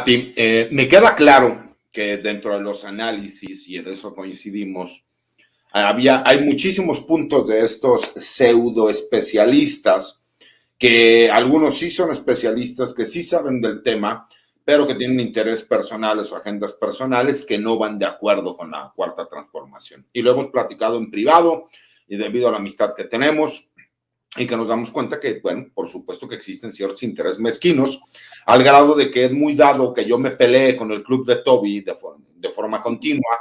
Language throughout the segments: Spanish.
Pati, me queda claro que dentro de los análisis, y en eso coincidimos, hay muchísimos puntos de estos pseudo especialistas, que algunos sí son especialistas, que sí saben del tema, pero que tienen intereses personales o agendas personales que no van de acuerdo con la cuarta transformación. Y lo hemos platicado en privado y debido a la amistad que tenemos, y que nos damos cuenta que, bueno, por supuesto que existen ciertos intereses mezquinos, al grado de que es muy dado que yo me pelee con el club de Toby de forma continua,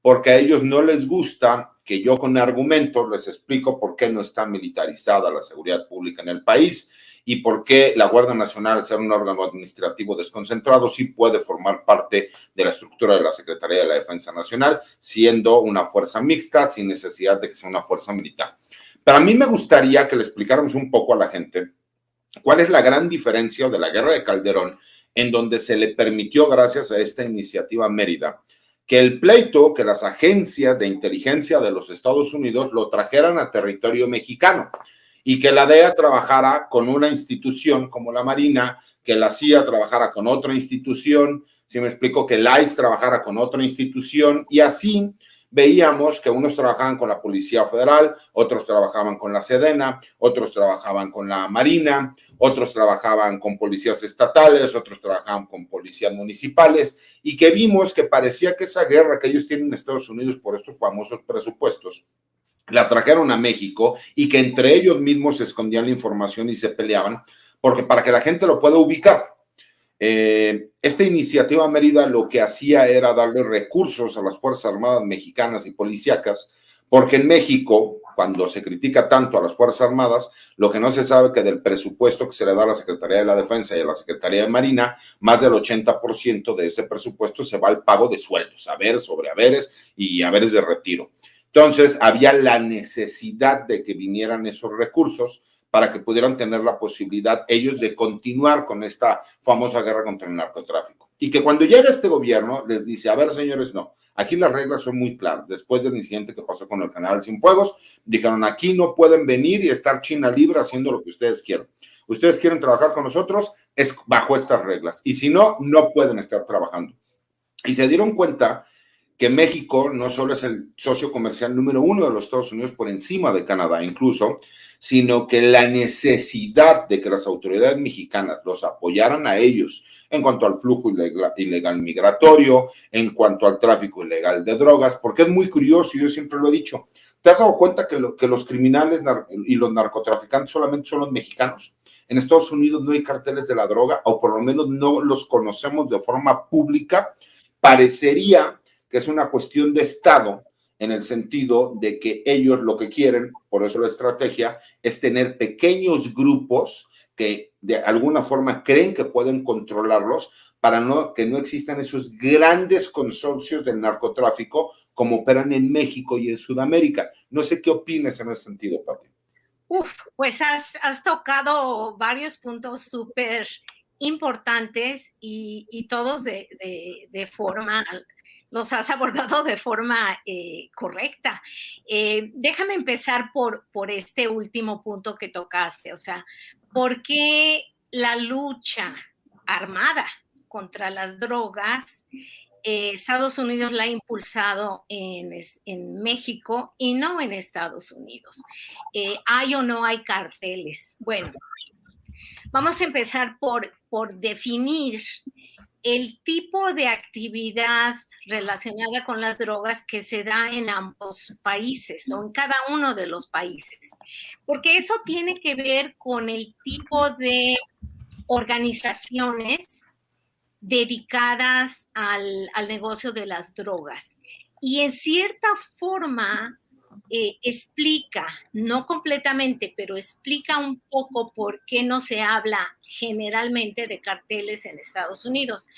porque a ellos no les gusta que yo con argumentos les explico por qué no está militarizada la seguridad pública en el país y por qué la Guardia Nacional, al ser un órgano administrativo desconcentrado, sí puede formar parte de la estructura de la Secretaría de la Defensa Nacional, siendo una fuerza mixta, sin necesidad de que sea una fuerza militar. Pero a mí me gustaría que le explicáramos un poco a la gente cuál es la gran diferencia de la guerra de Calderón, en donde se le permitió, gracias a esta iniciativa Mérida, que el pleito, que las agencias de inteligencia de los Estados Unidos lo trajeran a territorio mexicano y que la DEA trabajara con una institución como la Marina, que la CIA trabajara con otra institución, si me explico, que el ICE trabajara con otra institución y así veíamos que unos trabajaban con la Policía Federal, otros trabajaban con la Sedena, otros trabajaban con la Marina, otros trabajaban con policías estatales, otros trabajaban con policías municipales, y que vimos que parecía que esa guerra que ellos tienen en Estados Unidos por estos famosos presupuestos, la trajeron a México y que entre ellos mismos se escondían la información y se peleaban, porque para que la gente lo pueda ubicar. Esta iniciativa Mérida lo que hacía era darle recursos a las Fuerzas Armadas mexicanas y policíacas, porque en México, cuando se critica tanto a las Fuerzas Armadas, lo que no se sabe que del presupuesto que se le da a la Secretaría de la Defensa y a la Secretaría de Marina, más del 80% de ese presupuesto se va al pago de sueldos, haberes sobre haberes y haberes de retiro. Entonces, había la necesidad de que vinieran esos recursos para que pudieran tener la posibilidad ellos de continuar con esta famosa guerra contra el narcotráfico. Y que cuando llega este gobierno les dice, a ver, señores, no, aquí las reglas son muy claras. Después del incidente que pasó con el canal Cienfuegos, dijeron, aquí no pueden venir y estar China libre haciendo lo que ustedes quieran. Ustedes quieren trabajar con nosotros, es bajo estas reglas. Y si no, no pueden estar trabajando. Y se dieron cuenta que México no solo es el socio comercial número uno de los Estados Unidos por encima de Canadá incluso, sino que la necesidad de que las autoridades mexicanas los apoyaran a ellos en cuanto al flujo ilegal migratorio, en cuanto al tráfico ilegal de drogas, porque es muy curioso, y yo siempre lo he dicho, ¿te has dado cuenta que los criminales y los narcotraficantes solamente son los mexicanos? En Estados Unidos no hay carteles de la droga, o por lo menos no los conocemos de forma pública. Parecería que es una cuestión de Estado, en el sentido de que ellos lo que quieren, por eso la estrategia, es tener pequeños grupos que de alguna forma creen que pueden controlarlos para que no existan esos grandes consorcios del narcotráfico como operan en México y en Sudamérica. No sé qué opinas en ese sentido, Pati. Pues has tocado varios puntos súper importantes y todos de forma los has abordado de forma correcta. Déjame empezar por este último punto que tocaste, o sea, ¿por qué la lucha armada contra las drogas Estados Unidos la ha impulsado en México y no en Estados Unidos? ¿Hay o no hay carteles? Bueno, vamos a empezar por definir el tipo de actividad relacionada con las drogas que se da en ambos países o en cada uno de los países, porque eso tiene que ver con el tipo de organizaciones dedicadas al negocio de las drogas. Y en cierta forma explica, no completamente, pero explica un poco por qué no se habla generalmente de carteles en Estados Unidos.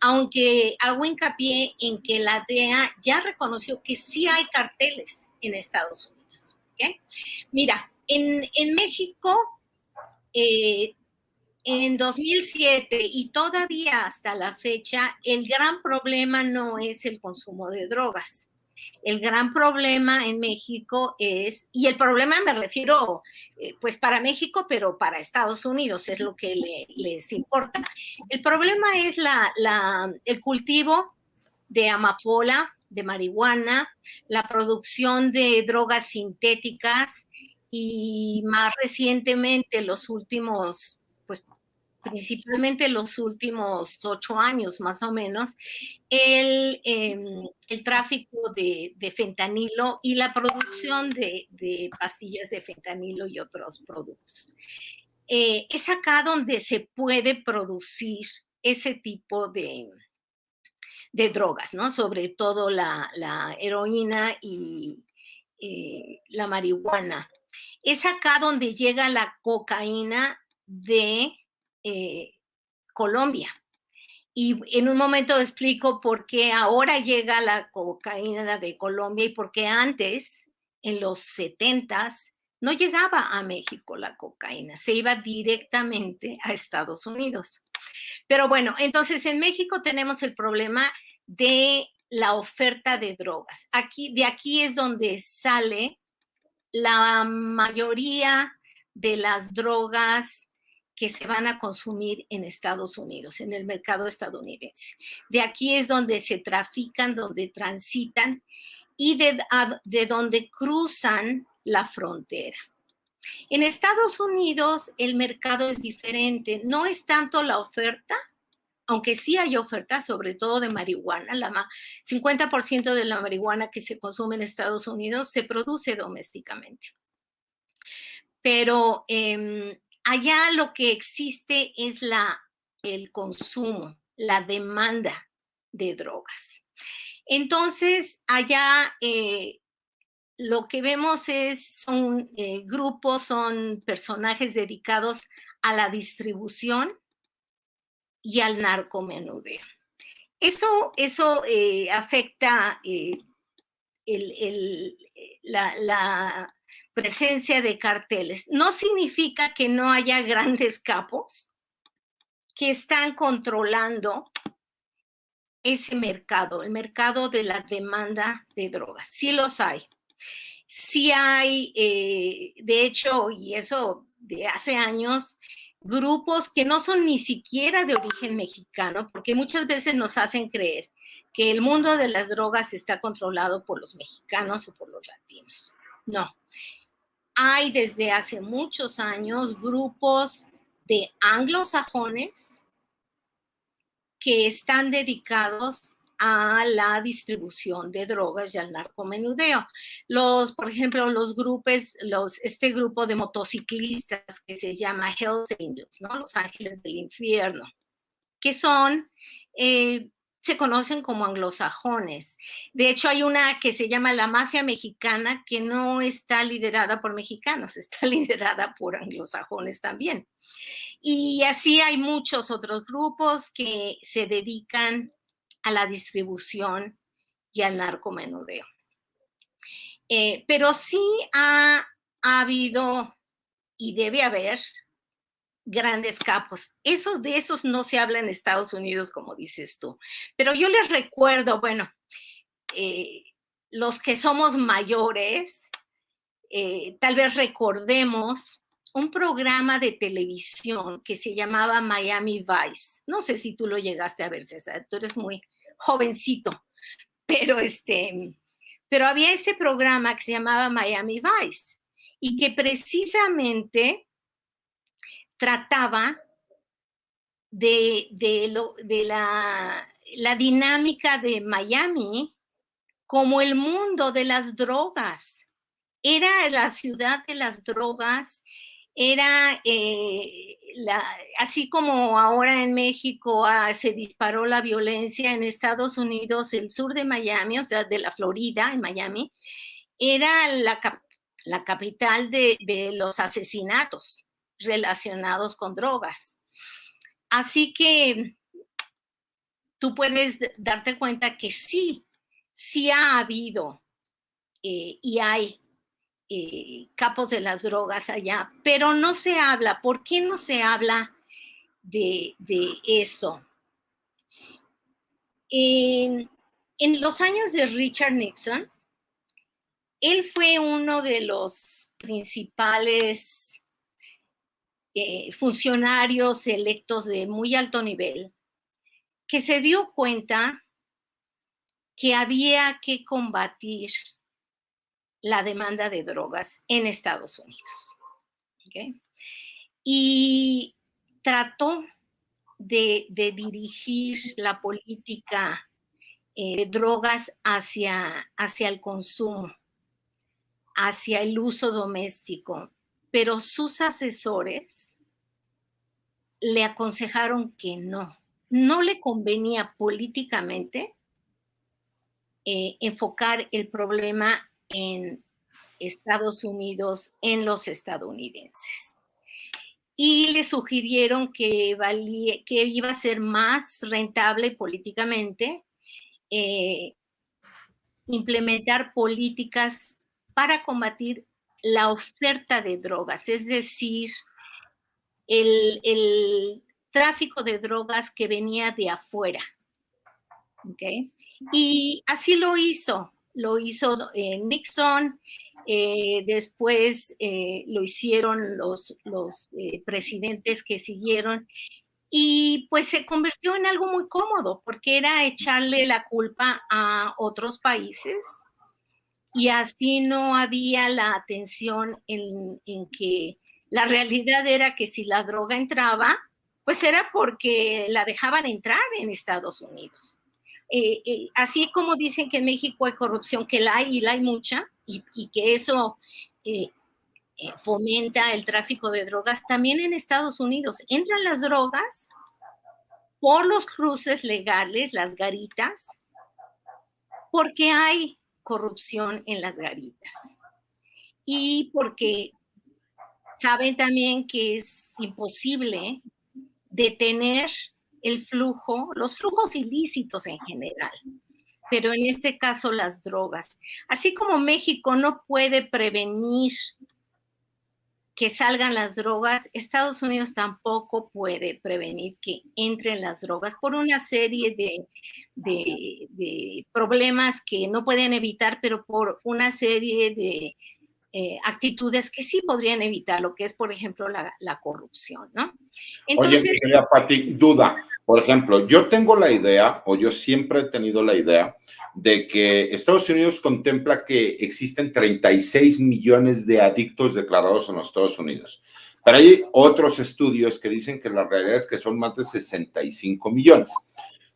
Aunque hago hincapié en que la DEA ya reconoció que sí hay carteles en Estados Unidos. ¿Okay? Mira, en México, en 2007 y todavía hasta la fecha, el gran problema no es el consumo de drogas. El gran problema en México es, y el problema me refiero pues para México, pero para Estados Unidos es lo que les importa. El problema es el cultivo de amapola, de marihuana, la producción de drogas sintéticas y más recientemente los últimos, pues principalmente los últimos 8 años más o menos, el tráfico de fentanilo y la producción de pastillas de fentanilo y otros productos. Es acá donde se puede producir ese tipo de drogas, ¿no? Sobre todo la heroína y la marihuana. Es acá donde llega la cocaína de Colombia. Y en un momento explico por qué ahora llega la cocaína de Colombia y por qué antes, en los 70s, no llegaba a México la cocaína, se iba directamente a Estados Unidos. Pero bueno, entonces en México tenemos el problema de la oferta de drogas. De aquí es donde sale la mayoría de las drogas que se van a consumir en Estados Unidos, en el mercado estadounidense. De aquí es donde se trafican, donde transitan y de donde cruzan la frontera. En Estados Unidos el mercado es diferente, no es tanto la oferta, aunque sí hay oferta, sobre todo de marihuana, 50% de la marihuana que se consume en Estados Unidos se produce domésticamente. Pero allá lo que existe es el consumo, la demanda de drogas. Entonces, allá lo que vemos son grupos, son personajes dedicados a la distribución y al narcomenudeo. Eso afecta la presencia de carteles. No significa que no haya grandes capos que están controlando ese mercado, el mercado de la demanda de drogas. Sí los hay. Sí hay, de hecho, y eso de hace años, grupos que no son ni siquiera de origen mexicano, porque muchas veces nos hacen creer que el mundo de las drogas está controlado por los mexicanos o por los latinos. No. Hay desde hace muchos años grupos de anglosajones que están dedicados a la distribución de drogas y al narcomenudeo. Por ejemplo, este grupo de motociclistas que se llama Hells Angels, ¿no? Los Ángeles del Infierno, que se conocen como anglosajones. De hecho, hay una que se llama la mafia mexicana que no está liderada por mexicanos, está liderada por anglosajones también. Y así hay muchos otros grupos que se dedican a la distribución y al narcomenudeo. Pero sí ha habido y debe haber grandes capos. De esos no se habla en Estados Unidos, como dices tú. Pero yo les recuerdo, bueno, los que somos mayores, tal vez recordemos un programa de televisión que se llamaba Miami Vice. No sé si tú lo llegaste a ver, César, tú eres muy jovencito, pero había este programa que se llamaba Miami Vice y que precisamente trataba de la dinámica de Miami como el mundo de las drogas. Era la ciudad de las drogas, era así como ahora en México se disparó la violencia en Estados Unidos, el sur de Miami, o sea, de la Florida, en Miami, era la capital de los asesinatos relacionados con drogas. Así que tú puedes darte cuenta que sí ha habido y hay capos de las drogas allá, pero no se habla. ¿Por qué no se habla de eso? En en los años de Richard Nixon, él fue uno de los principales funcionarios electos de muy alto nivel que se dio cuenta que había que combatir la demanda de drogas en Estados Unidos. ¿Okay? Y trató de dirigir la política de drogas hacia el consumo, hacia el uso doméstico, pero sus asesores le aconsejaron que no le convenía políticamente enfocar el problema en Estados Unidos, en los estadounidenses. Y le sugirieron que iba a ser más rentable políticamente implementar políticas para combatir la oferta de drogas, es decir, el tráfico de drogas que venía de afuera. ¿Okay? Y así lo hizo Nixon, después lo hicieron los presidentes que siguieron, y pues se convirtió en algo muy cómodo, porque era echarle la culpa a otros países, y así no había la atención en que la realidad era que si la droga entraba, pues era porque la dejaban entrar en Estados Unidos. Así como dicen que en México hay corrupción, que la hay y la hay mucha, y que eso fomenta el tráfico de drogas, también en Estados Unidos entran las drogas por los cruces legales, las garitas, porque hay corrupción en las garitas y porque saben también que es imposible detener el flujo, los flujos ilícitos en general, pero en este caso las drogas. Así como México no puede prevenir que salgan las drogas, Estados Unidos tampoco puede prevenir que entren las drogas por una serie de problemas que no pueden evitar, pero por una serie de actitudes que sí podrían evitar, lo que es, por ejemplo, la corrupción, ¿no? Entonces, oye, querida Pati, duda. Por ejemplo, yo tengo la idea, o yo siempre he tenido la idea, de que Estados Unidos contempla que existen 36 millones de adictos declarados en los Estados Unidos. Pero hay otros estudios que dicen que la realidad es que son más de 65 millones.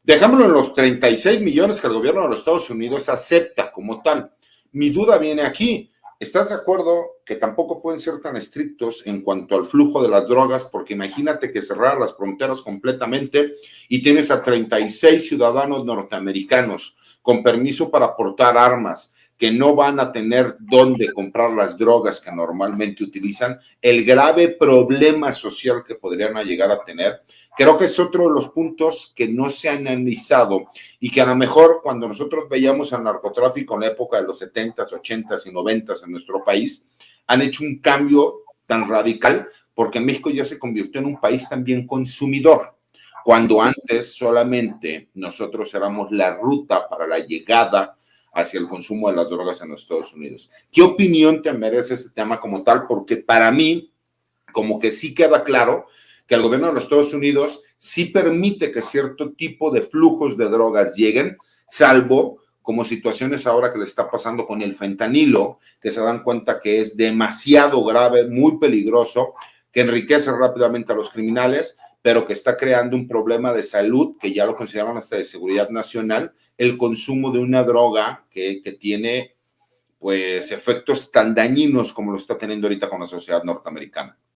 Dejámoslo en los 36 millones que el gobierno de los Estados Unidos acepta como tal. Mi duda viene aquí. ¿Estás de acuerdo que tampoco pueden ser tan estrictos en cuanto al flujo de las drogas? Porque imagínate que cerrar las fronteras completamente y tienes a 36 ciudadanos norteamericanos con permiso para portar armas, que no van a tener dónde comprar las drogas que normalmente utilizan, el grave problema social que podrían llegar a tener. Creo que es otro de los puntos que no se han analizado y que a lo mejor cuando nosotros veíamos al narcotráfico en la época de los 70s, 80s y 90s en nuestro país, han hecho un cambio tan radical porque México ya se convirtió en un país también consumidor, cuando antes solamente nosotros éramos la ruta para la llegada hacia el consumo de las drogas en los Estados Unidos. ¿Qué opinión te merece este tema como tal? Porque para mí, como que sí queda claro que el gobierno de los Estados Unidos sí permite que cierto tipo de flujos de drogas lleguen, salvo como situaciones ahora que le está pasando con el fentanilo, que se dan cuenta que es demasiado grave, muy peligroso, que enriquece rápidamente a los criminales, pero que está creando un problema de salud, que ya lo consideran hasta de seguridad nacional, el consumo de una droga que tiene pues efectos tan dañinos como lo está teniendo ahorita con la sociedad norteamericana.